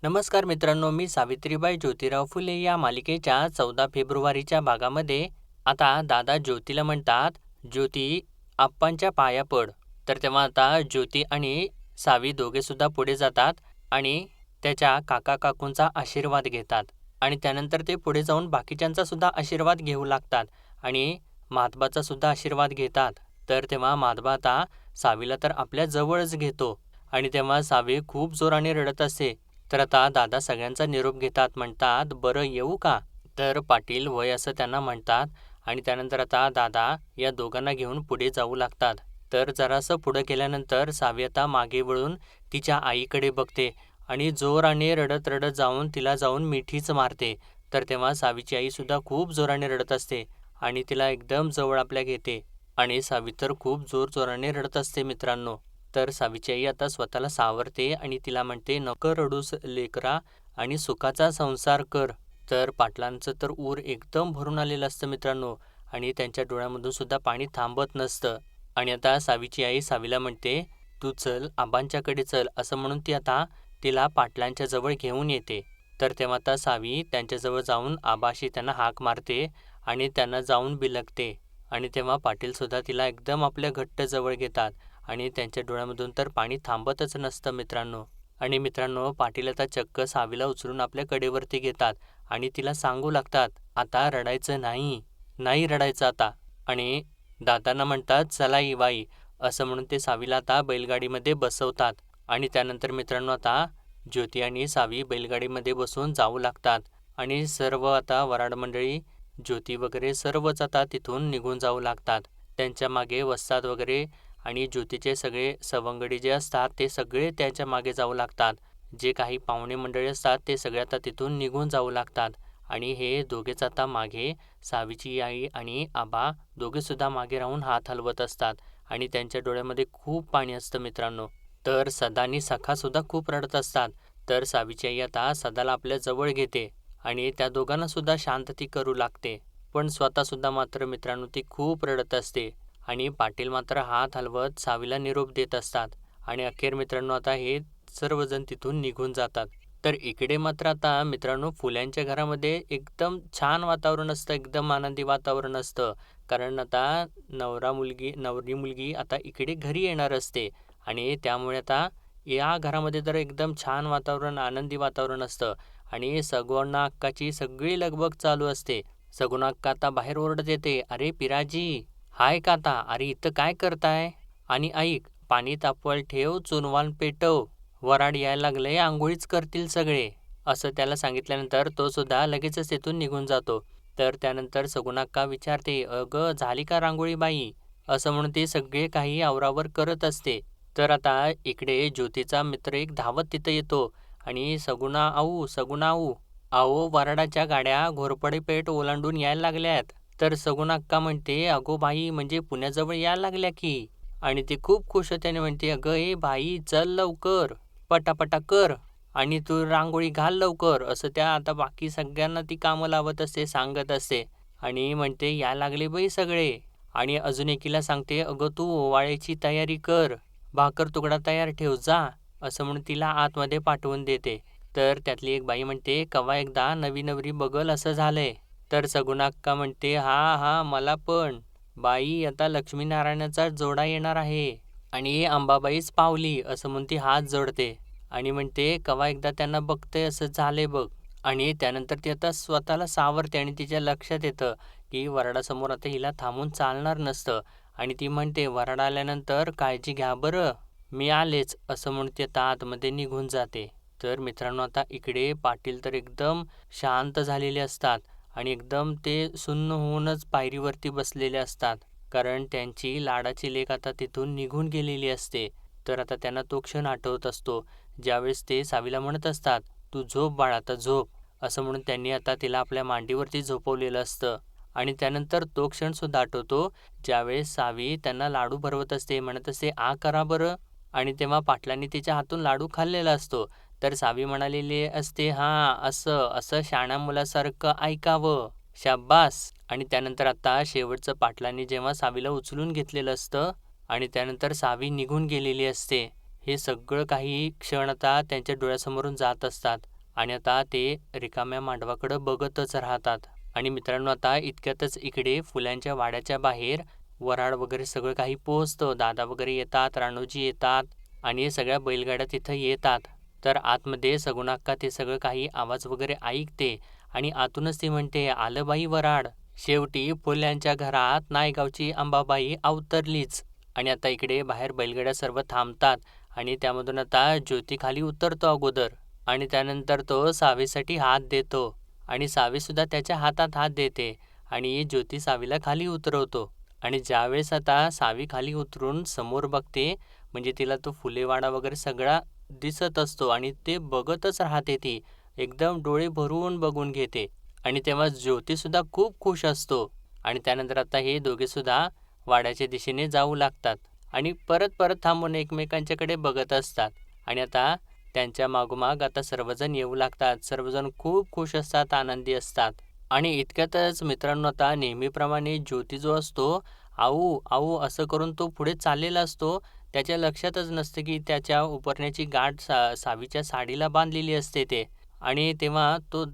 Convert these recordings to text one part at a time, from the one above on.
नमस्कार मित्रांनो, मी सावित्रीबाई ज्योतिराव फुले या मालिकेच्या 14 फेब्रुवारीच्या भागामध्ये आता दादा ज्योतीला म्हणतात, ज्योती आप्पांच्या पाया पड. तर तेव्हा आता ज्योती आणि सावी दोघे सुद्धा पुढे जातात आणि त्याच्या काका काकूंचा आशीर्वाद घेतात आणि त्यानंतर ते पुढे जाऊन बाकीच्यांचा सुद्धा आशीर्वाद घेऊ लागतात आणि माधबाचा सुद्धा आशीर्वाद घेतात. तर तेव्हा माधबा आता सावीला तर आपल्या जवळच घेतो आणि तेव्हा सावी खूप जोराने रडत असते. तर आता दादा सगळ्यांचा निरोप घेतात, म्हणतात, बरं येऊ का? तर पाटील वय असं त्यांना म्हणतात आणि त्यानंतर आता दादा या दोघांना घेऊन पुढे जाऊ लागतात. तर जरासं पुढं गेल्यानंतर सावी आता मागे वळून तिच्या आईकडे बघते आणि जोराने रडत रडत जाऊन तिला जाऊन मिठीच मारते. तर तेव्हा सावीची आई सुद्धा खूप जोराने रडत असते आणि तिला एकदम जवळ आपल्या घेते आणि सावी तर खूप जोराने रडत असते मित्रांनो. तर सावीची आई आता स्वतःला सावरते आणि तिला म्हणते, नको रडूस लेकरा आणि सुखाचा संसार कर. तर पाटलांचं तर ऊर एकदम भरून आलेलं असतं मित्रांनो आणि त्यांच्या डोळ्यामधून सुद्धा पाणी थांबत नसतं. आणि आता सावीची आई सावीला म्हणते, तू चल आबांच्याकडे चल, असं म्हणून ती आता तिला पाटलांच्या जवळ घेऊन येते. तर तेव्हा आता सावी त्यांच्याजवळ जाऊन आबाशी त्यांना हाक मारते आणि त्यांना जाऊन बिलगते आणि तेव्हा पाटीलसुद्धा तिला एकदम आपल्या घट्ट जवळ घेतात आणि त्यांच्या डोळ्यामधून तर पाणी थांबतच नसतं मित्रांनो. आणि मित्रांनो, पाटील आता चक्क सावीला उचलून आपल्या कडेवरती घेतात आणि तिला सांगू लागतात, आता रडायचं नाही, नाही रडायचं आता. आणि दादांना म्हणतात, चला बाई, असं म्हणून ते सावीला आता बैलगाडीमध्ये बसवतात आणि त्यानंतर मित्रांनो आता ज्योती आणि सावी बैलगाडीमध्ये बसून जाऊ लागतात आणि सर्व आता वराड मंडळी, ज्योती वगैरे सर्वच आता तिथून निघून जाऊ लागतात. त्यांच्या मागे वस्ताद वगैरे आणि ज्योतीचे सगळे सवंगडी जे असतात ते सगळे त्याच्या मागे जाऊ लागतात. जे काही पाहुणे मंडळी असतात ते सगळे आता तिथून निघून जाऊ लागतात आणि हे दोघेच आता मागे, सावीची आई आणि आबा दोघेसुद्धा मागे राहून हात हलवत असतात आणि त्यांच्या डोळ्यामध्ये खूप पाणी असतं मित्रांनो. तर सदा आणि सखासुद्धा खूप रडत असतात. तर सावीची आई आता सदाला आपल्या जवळ घेते आणि त्या दोघांना सुद्धा शांतती करू लागते. पण स्वतःसुद्धा मात्र मित्रांनो ती खूप रडत असते आणि पाटील मात्र हात हलवत सावीला निरोप देत असतात आणि अखेर मित्रांनो आता हे सर्वजण तिथून निघून जातात. तर इकडे मात्र आता मित्रांनो फुल्यांच्या घरामध्ये एकदम छान वातावरण असतं, एकदम आनंदी वातावरण असतं. कारण आता नवरी मुलगी आता इकडे घरी येणार असते आणि त्यामुळे आता या घरामध्ये तर एकदम छान वातावरण, आनंदी वातावरण असतं आणि सगुणा अक्काची सगळी लगबग चालू असते. सगुणा अक्का आता बाहेर ओरडत येते, अरे पिराजी, हाय काता, अरे इथं काय करताय? आणि ऐक, पाणी तापवायला ठेव, चुनवान पेटव, वराड यायला लागले, आंघोळीच करतील सगळे, असं त्याला सांगितल्यानंतर तो सुद्धा लगेचच तिथून निघून जातो. तर त्यानंतर सगुणाक्का विचारते, अगं झाली का रांगोळी बाई, असं म्हणून ते सगळे काही आवरावर करत असते. तर आता इकडे ज्योतीचा मित्र एक धावत तिथं येतो आणि सगुणा आऊ, अहो वराडाच्या गाड्या घोरपडे पेठ ओलांडून यायला लागल्यात. तर सगुणा अक्का म्हणते, अगो बाई, म्हणजे पुण्याजवळ यायला लागल्या की. आणि ती खूप खुश होते आणि म्हणते, अगं ए बाई, चल लवकर, पटापटा कर आणि तू रांगोळी घाल लवकर, असं त्या आता बाकी सगळ्यांना ती कामं लावत असते, सांगत असते आणि म्हणते, यायला लागले बाई सगळे. आणि अजून एकीला सांगते, अगं तू ओवाळ्याची तयारी कर, भाकर तुकडा तयार ठेव जा, असं म्हणून तिला आतमध्ये पाठवून देते. तर त्यातली एक बाई म्हणते, कवा एकदा नवी नवरी बघल असं झालंय. तर सगुणा अक्का म्हणते, हा हा, मला पण. बाई, आता लक्ष्मीनारायणाचा जोडा येणार आहे आणि अंबाबाईच पावली, असं म्हणून ती हात जोडते आणि म्हणते, कवा एकदा त्यांना बघते असं झाले बघ. आणि त्यानंतर ती आता स्वतःला सावरते आणि तिच्या लक्षात येतं की वराडासमोर आता हिला थांबून चालणार नसतं आणि ती म्हणते, वराड आल्यानंतर काळजी घ्या बरं, मी आलेच, असं म्हणून ती आता आतमध्ये निघून जाते. तर मित्रांनो आता इकडे पाटील तर एकदम शांत झालेले असतात आणि एकदम ते सुन्न होऊनच पायरीवरती बसलेले असतात. कारण त्यांची लाडाची लेक आता तिथून निघून गेलेली असते. तर आता त्यांना तो क्षण आठवत असतो, ज्यावेळेस ते सावीला म्हणत असतात, तू झोप बाळा, आता झोप, असं म्हणून त्यांनी आता तिला आपल्या मांडीवरती झोपवलेलं असतं. आणि त्यानंतर तो क्षणसुद्धा आठवतो, ज्यावेळेस सावी त्यांना लाडू भरवत असते, म्हणत असते, आ करा बरं. आणि तेव्हा पाटलांनी तिच्या हातून लाडू खाल्लेला असतो. तर सावी म्हणालेली असते, हां, असं असं शाण्या मुलासारखं ऐकावं, शाब्बास. आणि त्यानंतर आता शेवटचं पाटलांनी जेव्हा सावीला उचलून घेतलेलं असतं आणि त्यानंतर सावी निघून गेलेली असते, हे सगळं काही क्षण आता त्यांच्या डोळ्यासमोरून जात असतात आणि आता ते रिकाम्या मांडवाकडं बघतच राहतात. आणि मित्रांनो, आता इतक्यातच इकडे फुलांच्या वाड्याच्या बाहेर वऱ्हाड वगैरे सगळं काही पोहोचतं. दादा वगैरे येतात, राणूजी येतात आणि सगळ्या बैलगाड्या तिथं येतात. तर आतमध्ये सगुणाक्का ते सगळं काही आवाज वगैरे ऐकते आणि आतूनच ती म्हणते, आलं बाई वऱ्हाड. शेवटी फुल्यांच्या घरात नायगावची अंबाबाई अवतरलीच. आणि आता इकडे बाहेर बैलगाड्या सर्व थांबतात आणि त्यामधून आता ज्योती खाली उतरतो अगोदर आणि त्यानंतर तो सावीसाठी हात देतो आणि सावीसुद्धा त्याच्या हातात हात देते आणि ज्योती सावीला खाली उतरवतो. आणि ज्यावेळेस आता सावी खाली उतरून समोर बघते, म्हणजे तिला तो फुलेवाडा वगैरे सगळा दिसत असतो आणि ते बघतच राहते ती. एकदम डोळे भरून बघून घेते आणि तेव्हा ज्योतीसुद्धा खूप खुश असतो. आणि त्यानंतर आता हे दोघेसुद्धा वाड्याच्या दिशेने जाऊ लागतात आणि परत परत थांबून एकमेकांच्याकडे बघत असतात. आणि आता त्यांच्या मागोमाग आता सर्वजण येऊ लागतात. सर्वजण खूप खुश असतात, आनंदी असतात. आणि इतक्यातच मित्रांनो, आता नेहमीप्रमाणे ज्योती जो असतो, आऊ आऊ असं करून तो पुढे चाललेला असतो. त्याच्या लक्षातच नसतं की त्याच्या उपरण्याची गाठ सावीच्या साडीला बांधलेली असते ते. आणि तेव्हा तो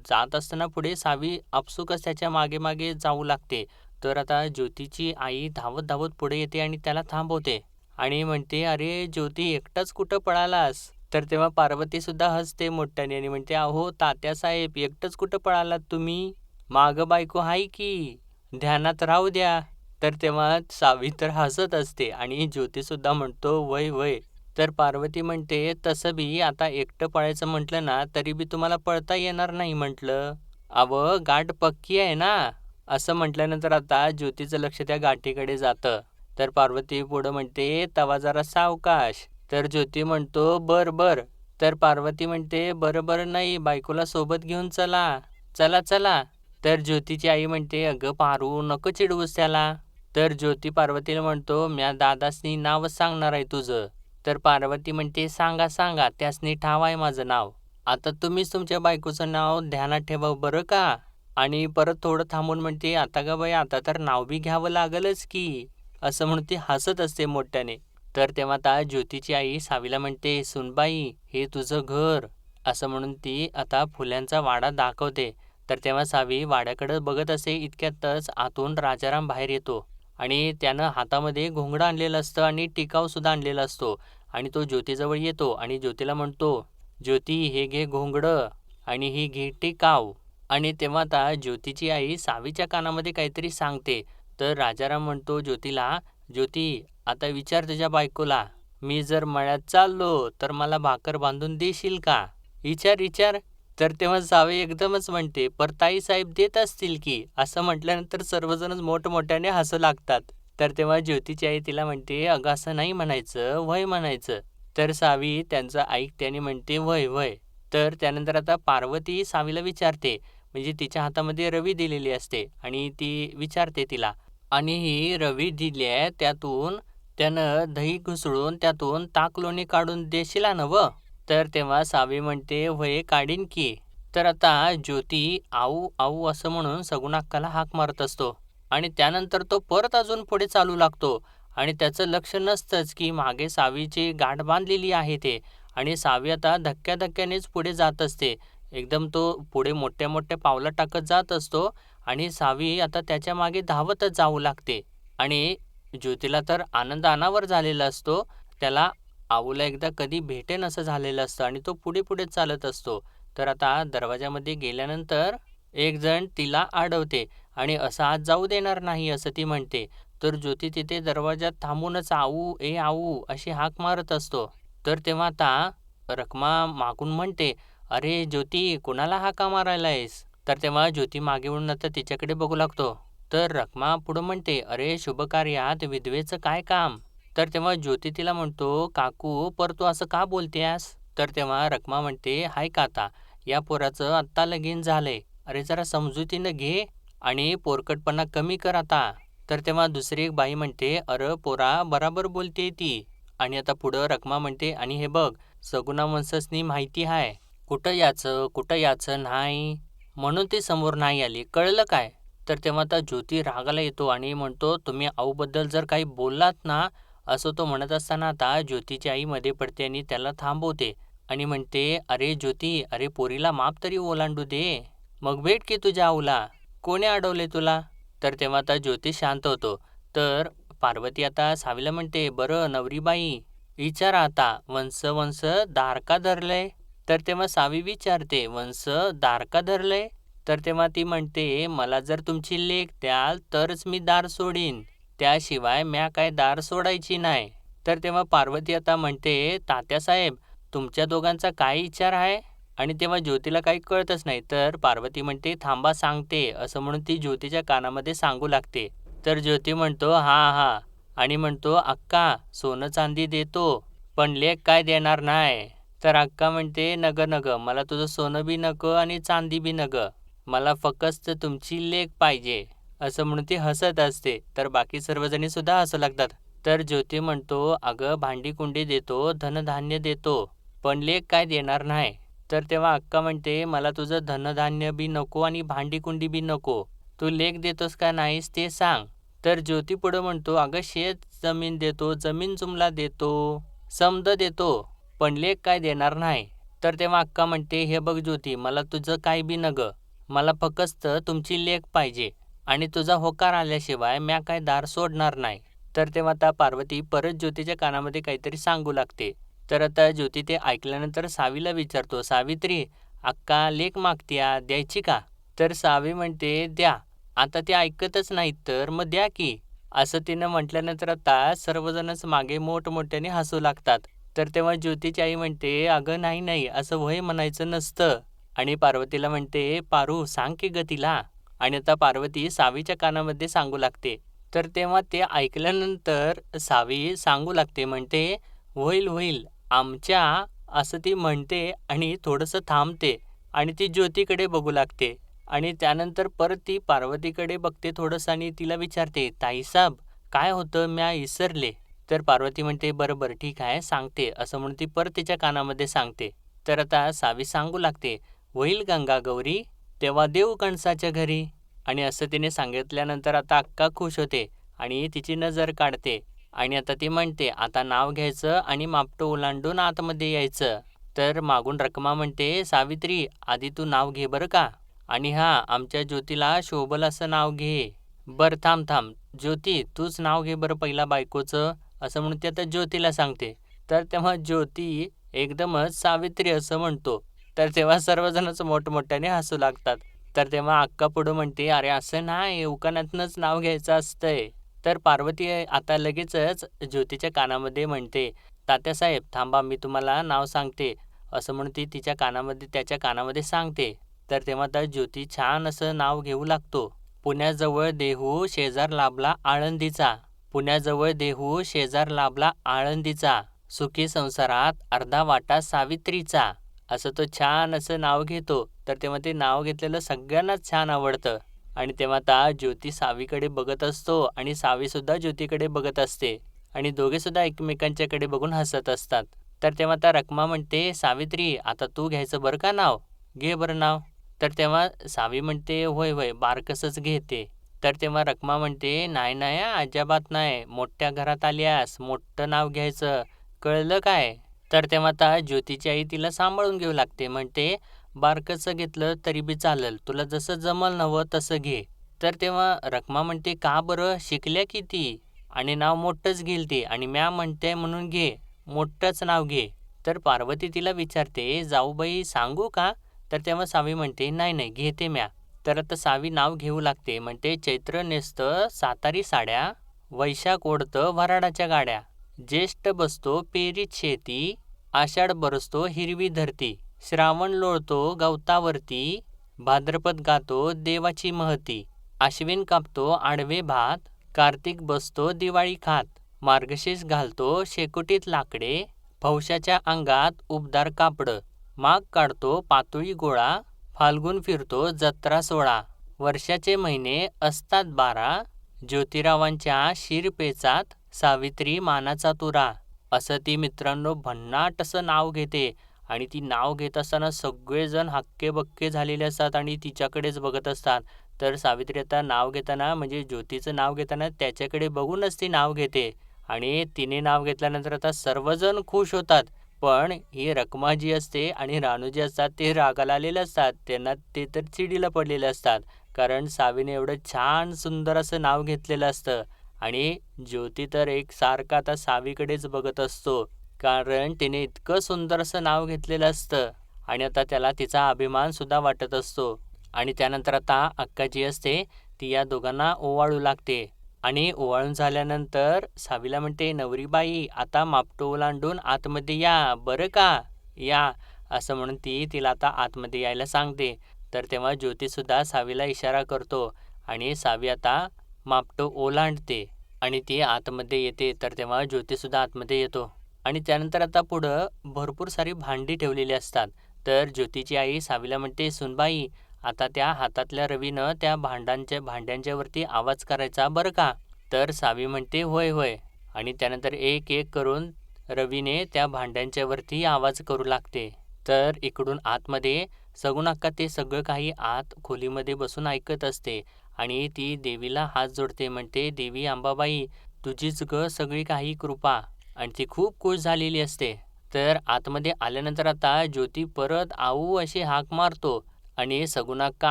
जात असताना पुढे सावी आपसुकच त्याच्या मागे मागे जाऊ लागते. तर आता ज्योतीची आई धावत धावत पुढे येते आणि त्याला थांबवते आणि म्हणते, अरे ज्योती, एकटाच कुठं पळालास? तर तेव्हा पार्वती सुद्धा हसते मोठ्याने आणि म्हणते, अहो तात्यासाहेब, एकटंच कुठं पळालात तुम्ही? मागं बायको आहे की, ध्यानात राहू द्या. तर तेव्हा सावी तर हसत असते आणि ज्योतिसुद्धा म्हणतो, वय वय. तर पार्वती म्हणते, तसं बी आता एकटं पळायचं म्हटलं ना, तरी बी तुम्हाला पळता येणार नाही म्हटलं. अवं गाठ पक्की आहे ना. असं म्हटल्यानंतर आता ज्योतीचं लक्ष त्या गाठीकडे जातं. तर पार्वती पुढं म्हणते, तवा जरा सावकाश. तर ज्योती म्हणतो, बर बर. तर पार्वती म्हणते, बरं बरं नाही, बायकोला सोबत घेऊन चला. चला चला. तर ज्योतीची आई म्हणते, अगं पारू, नको चिडवूस त्याला. तर ज्योती पार्वतीला म्हणतो, म्या दादासनी नावच सांगणार आहे तुझं. तर पार्वती म्हणते, सांगा सांगा, त्यासनी ठाव आहे माझं नाव. आता तुम्हीच तुमच्या बायकोचं नाव ध्यानात ठेवा बरं का. आणि परत थोडं थांबून म्हणते, आता ग बाई, आता तर नाव बी घ्यावं लागलच की. असं म्हणून ती हसत असते मोठ्याने. तर तेव्हा आता ज्योतीची आई सावीला म्हणते, सुनबाई, हे तुझं घर. असं म्हणून ती आता फुल्यांचा वाडा दाखवते. तर तेव्हा सावी वाड्याकडं बघत असे. इतक्यातच आतून राजाराम बाहेर येतो आणि त्यानं हातामध्ये घोंगडं आणलेलं असतं आणि टिकावसुद्धा आणलेला असतो. आणि तो ज्योतीजवळ येतो आणि ज्योतीला म्हणतो, ज्योती, हे घे घोंगडं आणि ही घे टिकाव. आणि तेव्हा आता ज्योतीची आई सावीच्या कानामध्ये काहीतरी सांगते. तर राजाराम म्हणतो ज्योतीला, ज्योती, आता विचार तुझ्या बायकोला, मी जर मळ्यात चाललो तर मला भाकर बांधून देशील का? विचार विचार. तर तेव्हा सावी एकदमच म्हणते, पर ताईसाहेब देत असतील की. असं म्हटल्यानंतर सर्वजणच मोठमोठ्याने हसू लागतात. तर तेव्हा ज्योतीची आई तिला म्हणते, अगं असं नाही म्हणायचं, वय म्हणायचं. तर सावी त्यांचं ऐकते आणि म्हणते, वय वय. तर त्यानंतर आता पार्वती सावीला विचारते, म्हणजे तिच्या हातामध्ये रवी दिलेली असते आणि ती विचारते तिला, आणि ही रवी दिली आहे, त्यातून त्यानं दही घुसळून त्यातून ताक लोणी काढून देशील ना व. तर तेव्हा सावी म्हणते, वय काढीन की. तर आता ज्योती आऊ आऊ असं म्हणून सगुणाक्काला हाक मारत असतो आणि त्यानंतर तो परत अजून पुढे चालू लागतो आणि त्याचं लक्ष नसतंच की मागे सावीची गाठ बांधलेली आहे ते. आणि सावी आता धक्क्याधक्क्यानेच पुढे जात असते. एकदम तो पुढे मोठ्या मोठ्या पावलं टाकत जात असतो आणि सावी आता त्याच्या मागे धावतच जाऊ लागते. आणि ज्योतीला तर आनंद अनावर झालेला असतो. त्याला आऊला एकदा कधी भेटेन असं झालेलं असतं आणि तो पुढे पुढे चालत असतो. तर आता दरवाजामध्ये गेल्यानंतर एक जण तिला अडवते आणि असं आत जाऊ देणार नाही असं ती म्हणते. तर ज्योती तिथे दरवाजात थांबूनच आऊ ए आऊ अशी हाक मारत असतो. तर तेव्हा आता रखमा मागून म्हणते, अरे ज्योती, कुणाला हाका मारायलायस? तर तेव्हा ज्योती मागे वळून आता तिच्याकडे बघू लागतो. तर रखमा पुढं म्हणते, अरे शुभकार्यात विधवेचं काय काम? तर तेव्हा ज्योती तिला म्हणतो, काकू, पर तू असं का बोलतेस? तर तेव्हा रखमा म्हणते, हाय का आता, या पोराचं आत्ता लगीन झालंय. अरे जरा समजुतीनं घे आणि पोरकटपणा कमी कर आता. तर तेव्हा दुसरी एक बाई म्हणते, अरे पोरा, बराबर बोलते ती. आणि आता पुढं रखमा म्हणते, आणि हे बघ, सगुणा वंशजनी माहिती आहे, कुठं याचं नाही, म्हणून ती समोर नाही आली, कळलं काय? तर तेव्हा आता ज्योती रागाला येतो आणि म्हणतो, तुम्ही आऊबद्दल जर काही बोललात ना, असं तो म्हणत असताना आता ज्योतीची आई मध्ये पडते आणि त्याला थांबवते आणि म्हणते, "अरे ज्योती, अरे पोरीला माप तरी ओलांडू दे. मग भेट की तुझ्या आऊला. कोणी अडवले तुला?" तर तेव्हा आता ज्योती शांत होतो. तर पार्वती आता सावीला म्हणते, "बरं नवरीबाई, विचारा आता, वंस वंस दार का धरलंय?" तर तेव्हा सावी विचारते, "वंस दार का धरलंय?" तर तेव्हा ती म्हणते, "मला जर तुमची लेक द्याल तरच मी दार सोडीन. त्याशिवाय म्या काय दार सोडायची नाही." तर तेव्हा पार्वती आता म्हणते, "तात्यासाहेब, तुमच्या दोघांचा काय विचार आहे?" आणि तेव्हा ज्योतीला काही कळतच नाही. तर पार्वती म्हणते, "थांबा सांगते." असं म्हणून ती ज्योतीच्या कानामध्ये सांगू लागते. तर ज्योती म्हणतो, "हां, हां." आणि म्हणतो, "अक्का, सोनं चांदी देतो, पण लेक काय देणार नाही." तर अक्का म्हणते, "नग नग, मला तुझं सोनं बी नको आणि चांदी बी नको. मला फक्त तुमची लेक पाहिजे." असं म्हणून ती हसत असते. तर बाकी सर्वजणी सुद्धा हसू लागतात. तर ज्योती म्हणतो, "अगं भांडी-कुंडी देतो, धनधान्य देतो, पण लेक काय देणार नाही." तर तेव्हा अक्का म्हणते, "मला तुझं धनधान्य बी नको आणि भांडी-कुंडी बी नको. तू लेक देतोस का नाहीस ते सांग." तर ज्योती पुढं म्हणतो, "अगं शेत जमीन देतो, जमीन जुमला देतो, समद देतो, पण लेक काय देणार नाही." तर तेव्हा अक्का म्हणते, "हे बघ ज्योती, मला तुझं काय बी नगं. मला फक्त तुमची लेक पाहिजे आणि तुझा होकार आल्याशिवाय म्या काय दार सोडणार नाही." तर तेव्हा आता पार्वती परत ज्योतीच्या कानामध्ये काहीतरी सांगू लागते. तर आता ज्योती ते ऐकल्यानंतर सावीला विचारतो, "सावित्री, अक्का लेक मागत्या, द्यायची का?" तर सावी म्हणते, "द्या." आता ते ऐकतच नाहीत तर मग द्या की. असं तिनं म्हटल्यानंतर आता सर्वजणच मागे मोठमोठ्याने हसू लागतात. तर तेव्हा ज्योतीची आई म्हणते, "अगं नाही नाही, असं व्हय म्हणायचं नसतं." आणि पार्वतीला म्हणते, "पारू सांग की गं तिला." आणि आता पार्वती सावीच्या कानामध्ये सांगू लागते. तर तेव्हा ते ऐकल्यानंतर सावी सांगू लागते, म्हणते, "होईल होईल आमच्या." असं ती म्हणते आणि थोडंसं थांबते आणि ती ज्योतीकडे बघू लागते. आणि त्यानंतर परत ती पार्वतीकडे बघते थोडंसं आणि तिला विचारते, "ताईसाब, काय होतं म्या विसरले." तर पार्वती म्हणते, "बरं बरं ठीक आहे सांगते." असं म्हणून ती परत तिच्या कानामध्ये सांगते. तर आता सावी सांगू लागते, "होईल गंगा गौरी, तेव्हा देऊ कणसाच्या घरी." आणि असं तिने सांगितल्यानंतर आता अक्का खुश होते आणि तिची नजर काढते. आणि आता ती म्हणते, "आता नाव घ्यायचं आणि मापटं ओलांडून आतमध्ये यायचं." तर मागून रखमा म्हणते, "सावित्री, आधी तू नाव घे बरं का. आणि हां, आमच्या ज्योतीला शोभल असं नाव घे." "बरं थांब थांब, ज्योती तूच नाव घे बरं पहिला बायकोचं." असं म्हणून ती आता ज्योतीला सांगते. तर तेव्हा ज्योती एकदमच सावित्री असं म्हणतो. तर तेव्हा सर्वजणच मोठमोठ्याने हसू लागतात. तर तेव्हा अक्का पुढं म्हणते, "अरे असं नाही, उखाण्यातनंच नाव घ्यायचं असतंय." तर पार्वती आता लगेचच ज्योतीच्या कानामध्ये म्हणते, "तात्यासाहेब थांबा, मी तुम्हाला नाव सांगते." असं म्हणून ती तिच्या कानामध्ये त्याच्या कानामध्ये सांगते. तर तेव्हा त्या ज्योती छान असं नाव घेऊ लागतो. पुण्याजवळ देहू शेजार लाभला आळंदीचा. पुण्याजवळ देहू शेजार लाभला आळंदीचा. सुखी संसारात अर्धा वाटा सावित्रीचा. असं तो छान असं नाव घेतो. तर तेव्हा ते नाव घेतलेलं सगळ्यांनाच छान आवडतं. आणि तेव्हा आता ज्योती सावीकडे बघत असतो आणि सावीसुद्धा ज्योतीकडे बघत असते. आणि दोघेसुद्धा एकमेकांच्याकडे बघून हसत असतात. तर तेव्हा आता रखमा म्हणते, "सावित्री, आता तू घ्यायचं बरं का नाव. घे बरं नाव." तर तेव्हा सावी म्हणते, "होय होय, बारकसंच घेते." तर तेव्हा रखमा म्हणते, "नाही नाही हां, अजिबात नाही. मोठ्या घरात आल्यास मोठं नाव घ्यायचं. कळलं काय?" तर तेव्हा आता ज्योतीची आई तिला सांभाळून घेऊ लागते. म्हणते, "बारकसं घेतलं तरी बी चालेल. तुला जसं जमल नवं तसं घे." तर तेव्हा रखमा म्हणते, "का बरं? शिकल्या किती? आणि नाव मोठंच घेईल ती आणि म्या म्हणते म्हणून घे. मोठंच नाव घे." तर पार्वती तिला विचारते, "जाऊबाई सांगू का?" तर तेव्हा सावी म्हणते, "नाही नाही, घेते म्या." तर आता सावी नाव घेऊ लागते. म्हणते, "चैत्र नेसतं सातारी साड्या, वैशाख ओढतं वऱ्हाडाच्या गाड्या, ज्येष्ठ बसतो पेरीत शेती, आषाढ बरसतो हिरवी धरती, श्रावण लोळतो गवतावरती, भाद्रपद गातो देवाची महती, आश्विन कापतो आडवे भात, कार्तिक बसतो दिवाळी खात, मार्गशीर्ष घालतो शेकोटीत लाकडे, पौषाच्या अंगात उबदार कापड, माघ काढतो पातळी गोळा, फाल्गुन फिरतो जत्रा सोळा, वर्षाचे महिने असतात 12, ज्योतिरावांच्या शिरपेचात सावित्री मानाचा तुरा." असं ती मित्रांनो भन्नाट असं नाव घेते. आणि ती नाव घेत असताना सगळेजण हक्केबक्के झालेले असतात आणि तिच्याकडेच बघत असतात. तर सावित्री आता नाव घेताना म्हणजे ज्योतीचं नाव घेताना त्याच्याकडे बघूनच ती नाव घेते. आणि तिने नाव घेतल्यानंतर आता सर्वजण खुश होतात. पण ही रखमा जी असते आणि रानू जे असतात ते रागाला आलेले असतात. त्यांना ते तर चिडीला पडलेले असतात. कारण सावीने एवढं छान सुंदर असं नाव घेतलेलं असतं आणि ज्योती तर एकसारखा आता सावीकडेच बघत असतो. कारण तिने इतकं सुंदर असं नाव घेतलेलं असतं आणि आता त्याला तिचा अभिमान सुद्धा वाटत असतो. आणि त्यानंतर आता अक्का जी असते ती या दोघांना ओवाळू लागते आणि ओवाळून झाल्यानंतर सावीला म्हणते, नवरीबाई आता मापटो ओलांडून आतमध्ये या बरं का, या असं म्हणून ती तिला आता आतमध्ये यायला सांगते. तर तेव्हा ज्योतीसुद्धा सावीला इशारा करतो आणि सावी आता मापटो ओलांडते आणि ती आतमध्ये येते. तर तेव्हा ज्योतीसुद्धा आतमध्ये येतो आणि त्यानंतर आता पुढं भरपूर सारी भांडी ठेवलेली असतात. तर ज्योतीची आई सावीला म्हणते, सुनबाई आता त्या हातातल्या रवीनं त्या भांड्यांच्या वरती आवाज करायचा बरं का. तर सावी म्हणते, होय होय. आणि त्यानंतर एक एक करून रवीने त्या भांड्यांच्या वरती आवाज करू लागते. तर इकडून आतमध्ये सगून अक्का ते सगळं काही आत खोलीमध्ये बसून ऐकत असते आणि ती देवीला हात जोडते. म्हणते, देवी अंबाबाई तुझीच ग सगळी काही कृपा. आणि ती खूप खुश झालेली असते. तर आतमध्ये आल्यानंतर आता ज्योती परत आऊ अशी हाक मारतो आणि सगुणा अक्का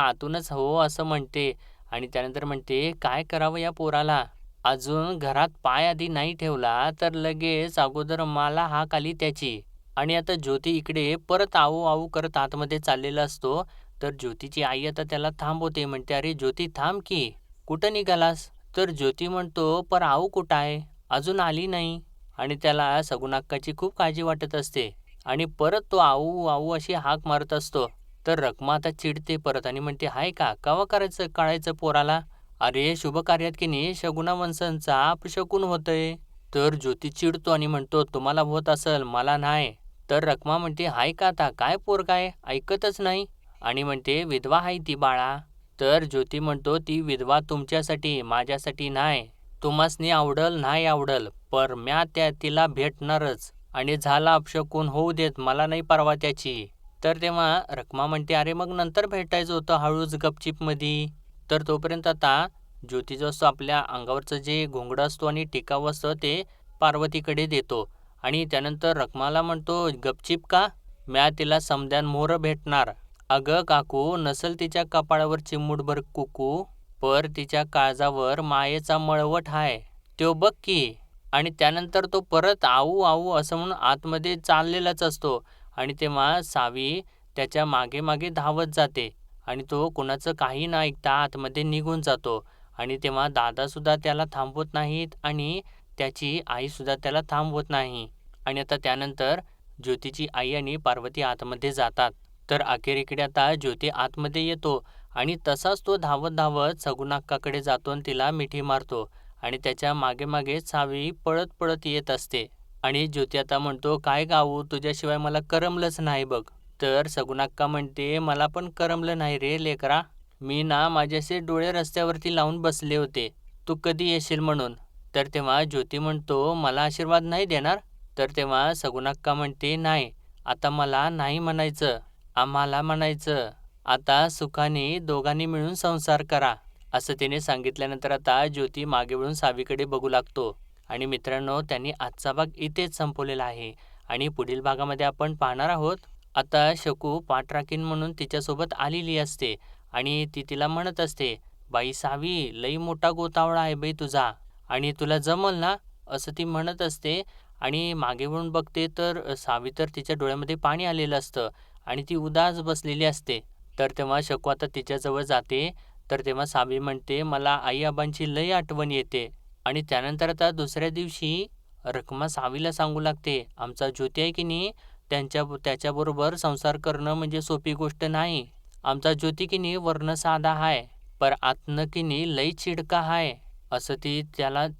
आतूनच हो असं म्हणते आणि त्यानंतर म्हणते, काय करावं या पोराला, अजून घरात पाय आधी नाही ठेवला तर लगेच अगोदर मला हाक आली त्याची. आणि आता ज्योती इकडे परत आऊ आऊ करत आतमध्ये चाललेला असतो. तर ज्योतीची आई आता त्याला थांबवते. म्हणते, अरे ज्योती थांब की, कुठं निघालास. तर ज्योती म्हणतो, पर आऊ कुठं आहे, अजून आली नाही. आणि त्याला सगुणा अक्काची खूप काळजी वाटत असते आणि परत तो आऊ आऊ अशी हाक मारत असतो. तर रखमा आता चिडते परत आणि म्हणते, हाय का कवा करायचं काढायचं पोराला, अरे शुभ कार्यात की नाही शगुना वंशांचा अपशकुन होतंय. तर ज्योती चिडतो आणि म्हणतो, तुम्हाला होत असेल मला नाही. तर रखमा म्हणते, हाय का आता काय पोरगा आहे ऐकतच नाही आणि म्हणते, विधवा आहे ती बाळा. तर ज्योती म्हणतो, ती विधवा तुमच्यासाठी माझ्यासाठी नाही. तुम्हासनी आवडल नाही आवडल पर म्या तिला भेटणारच आणि झाला अपशकुन होऊ देत मला नाही परवा त्याची. तर तेव्हा रखमा म्हणते, अरे मग नंतर भेटायचं होतं हळूच गपचिपमध्ये. तर तोपर्यंत आता ज्योती जो असतो आपल्या अंगावरचं जे घोंगडं असतो आणि टिकावं असतं ते पार्वतीकडे देतो आणि त्यानंतर रखमाला म्हणतो, गपचिप का, म्या तिला समद्यान मोहर भेटणार. अगं काकू नसल तिच्या कपाळावर चिमूटभर कुकू पर तिच्या काळजावर मायेचा मळवट हाय, त्यो बघ की. आणि त्यानंतर तो परत आऊ आऊ असं म्हणून आतमध्ये चाललेलाच असतो आणि तेव्हा सावी त्याच्या मागे मागे धावत जाते आणि तो कुणाचं काही न ऐकता आतमध्ये निघून जातो. आणि तेव्हा दादासुद्धा त्याला थांबवत नाहीत आणि त्याची आईसुद्धा त्याला थांबवत नाही. आणि आता त्यानंतर ज्योतीची आई आणि पार्वती आतमध्ये जातात. तर अखेर इकडे आता ज्योती आतमध्ये येतो आणि तसाच तो धावत धावत सगुणा अक्काकडे जातो आणि तिला मिठी मारतो आणि त्याच्या मागे मागे सावी पळत पळत येत असते. आणि ज्योती आता म्हणतो, काय गाऊ तुझ्याशिवाय मला करमलंच नाही बघ. तर सगुणा अक्का म्हणते, मला पण करमलं नाही रे लेकरा, मी ना माझ्याचे डोळे रस्त्यावरती लावून बसले होते तू कधी येशील म्हणून. तर तेव्हा ज्योती म्हणतो, मला आशीर्वाद नाही देणार. तर तेव्हा सगुणा अक्का म्हणते, नाही आता मला नाही म्हणायचं, आम्हाला म्हणायचं, आता सुखाने दोघांनी मिळून संसार करा. असं तिने सांगितल्यानंतर आता ज्योती मागे वळून सावीकडे बघू लागतो. आणि मित्रांनो त्यांनी आजचा भाग इथेच संपवलेला आहे आणि पुढील भागामध्ये आपण पाहणार आहोत. आता शकू पाठराखीन म्हणून तिच्यासोबत आलेली असते आणि ती तिला म्हणत असते, बाई सावी लई मोठा गोतावळा आहे बाई तुझा आणि तुला जमल ना, असं ती म्हणत असते. आणि मागे वळून बघते तर सावी तर तिच्या डोळ्यामध्ये पाणी आलेलं असतं आणि ती उदास बसलेली असते. तर तेव्हा शकू आता तिच्याजवळ जाते. तर तेव्हा सावी म्हणते, मला आई आबांची लई आठवण येते. आणि त्यानंतर आता दुसऱ्या दिवशी रखमा सावीला सांगू लागते, आमचा ज्योती आहे की नाही त्याच्याबरोबर संसार करणं म्हणजे सोपी गोष्ट नाही. आमचा ज्योती की नाही वर्ण साधा हाय पर आतनं की नाही लई चिडका हाय. असं ती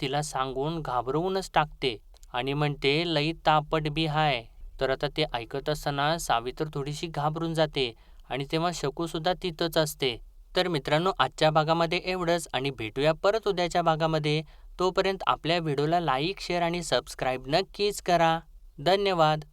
तिला सांगून घाबरवूनच टाकते आणि म्हणते लई तापट बी हाय. तर आता ते ऐकत असताना सावी तर थोडीशी घाबरून जाते आणि तेव्हा शकूसुद्धा तिथंच असते. तर मित्रांनो आजच्या भागामध्ये एवढंच आणि भेटूया परत उद्याच्या भागामध्ये. तोपर्यंत आपल्या व्हिडिओला लाईक शेअर आणि सबस्क्राईब नक्कीच करा. धन्यवाद.